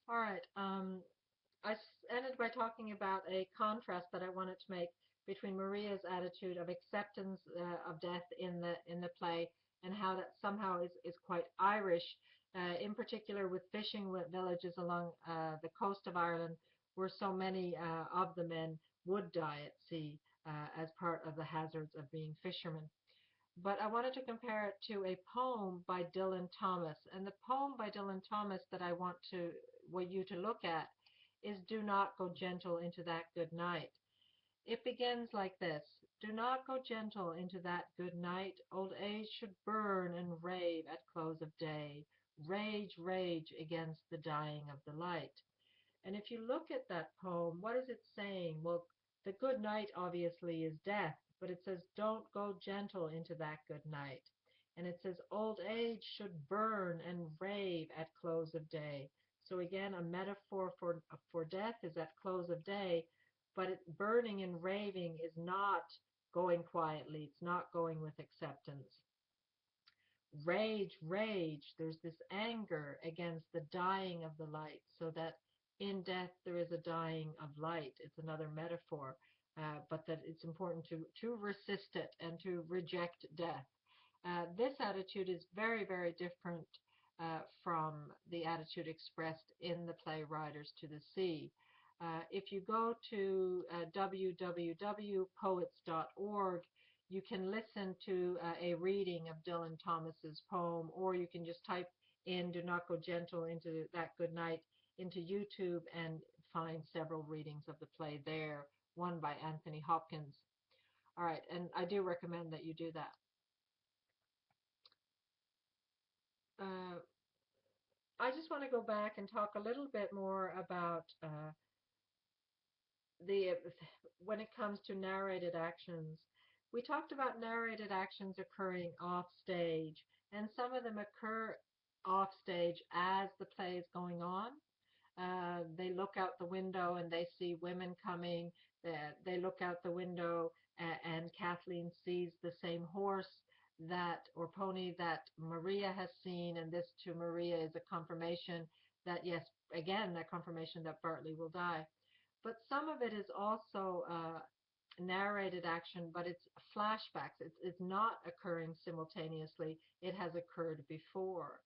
All right. Ended by talking about a contrast that I wanted to make between Maria's attitude of acceptance of death in the play, and how that somehow is quite Irish, in particular with fishing villages along the coast of Ireland, where so many of the men would die at sea as part of the hazards of being fishermen. But I wanted to compare it to a poem by Dylan Thomas. And the poem by Dylan Thomas that I want you to look at is Do Not Go Gentle into That Good Night. It begins like this: Do not go gentle into that good night. Old age should burn and rave at close of day. Rage, rage against the dying of the light. And if you look at that poem, what is it saying? Well, the good night obviously is death, but it says don't go gentle into that good night. And it says old age should burn and rave at close of day. So again, a metaphor for death is at close of day, but burning and raving is not going quietly. It's not going with acceptance. Rage, rage, there's this anger against the dying of the light, so that in death there is a dying of light. It's another metaphor, but that it's important to resist it and to reject death. This attitude is very, very different from the attitude expressed in the play Riders to the Sea. If you go to www.poets.org, you can listen to a reading of Dylan Thomas's poem, or you can just type in Do Not Go Gentle into That Good Night into YouTube and find several readings of the play there, one by Anthony Hopkins. All right, and I do recommend that you do that. Uh, I just want to go back and talk a little bit more about the when it comes to narrated actions. We talked about narrated actions occurring off stage, and some of them occur off stage as the play is going on. They look out the window and they see women coming. They look out the window and Kathleen sees the same horse that or pony that Maria has seen, and this to Maria is a confirmation that yes, again, that confirmation that Bartley will die. But some of it is also narrated action, but it's flashbacks. It's not occurring simultaneously. It has occurred before.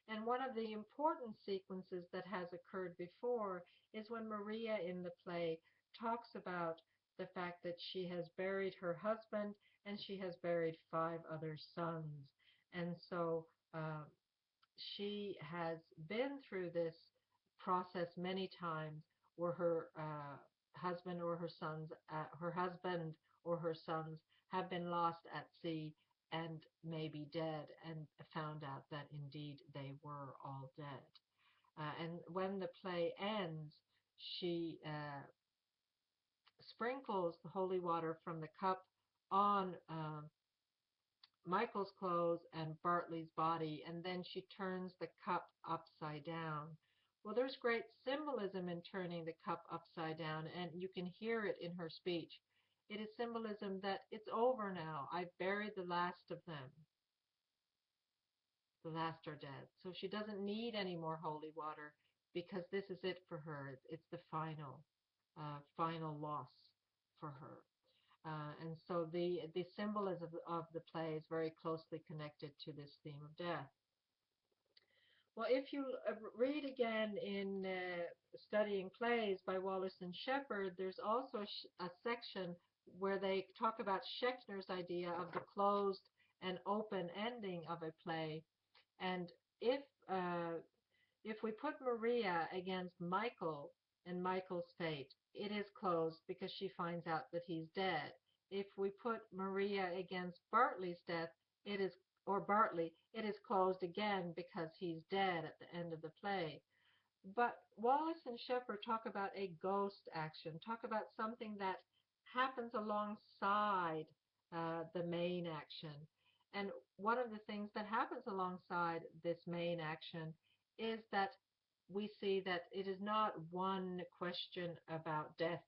And one of the important sequences that has occurred before is when Maria in the play talks about the fact that she has buried her husband and she has buried 5 other sons. And so she has been through this process many times where her husband or her sons have been lost at sea and may be dead, and found out that indeed they were all dead. And when the play ends, she sprinkles the holy water from the cup on Michael's clothes and Bartley's body, and then she turns the cup upside down. Well, there's great symbolism in turning the cup upside down, and you can hear it in her speech. It is symbolism that it's over now. I've buried the last of them. The last are dead. So she doesn't need any more holy water because this is it for her. It's the final loss for her. And so the symbolism of the play is very closely connected to this theme of death. Well, if you read again in Studying Plays by Wallace and Shepard, there's also a section where they talk about Schechner's idea of the closed and open ending of a play. And if uh, if we put Maria against Michael and Michael's fate, it is closed because she finds out that he's dead. If we put Maria against Bartley's death, it is or Bartley, it is closed again because he's dead at the end of the play. But Wallace and Shepard talk about a ghost action, talk about something that happens alongside the main action. And one of the things that happens alongside this main action is that we see that it is not one question about death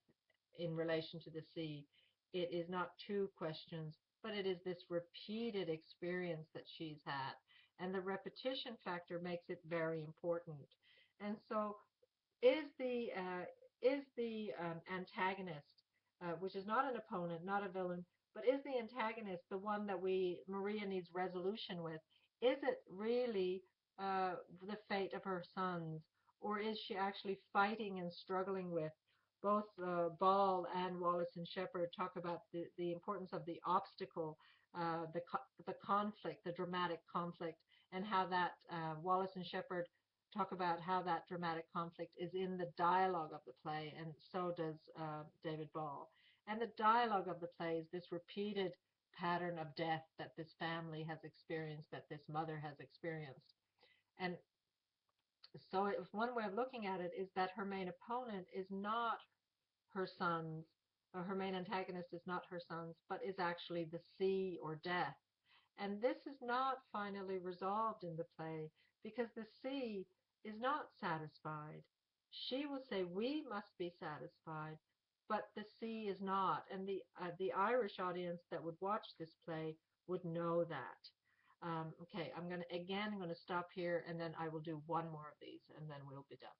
in relation to the sea. It is not two questions, but it is this repeated experience that she's had. And the repetition factor makes it very important. And so is the antagonist, which is not an opponent, not a villain, but is the antagonist the one that Maria needs resolution with? Is it really the fate of her sons, or is she actually fighting and struggling with both Ball and Wallace and Shepard talk about the importance of the obstacle, the conflict, the dramatic conflict, and how that Wallace and Shepard talk about how that dramatic conflict is in the dialogue of the play, and so does David Ball. And the dialogue of the play is this repeated pattern of death that this family has experienced, that this mother has experienced. And so one way of looking at it is that her main opponent is not her sons, or her main antagonist is not her sons, but is actually the sea or death. And this is not finally resolved in the play because the sea is not satisfied. She will say, "We must be satisfied," but the sea is not. And the Irish audience that would watch this play would know that. Okay, I'm going to stop here, and then I will do one more of these, and then we'll be done.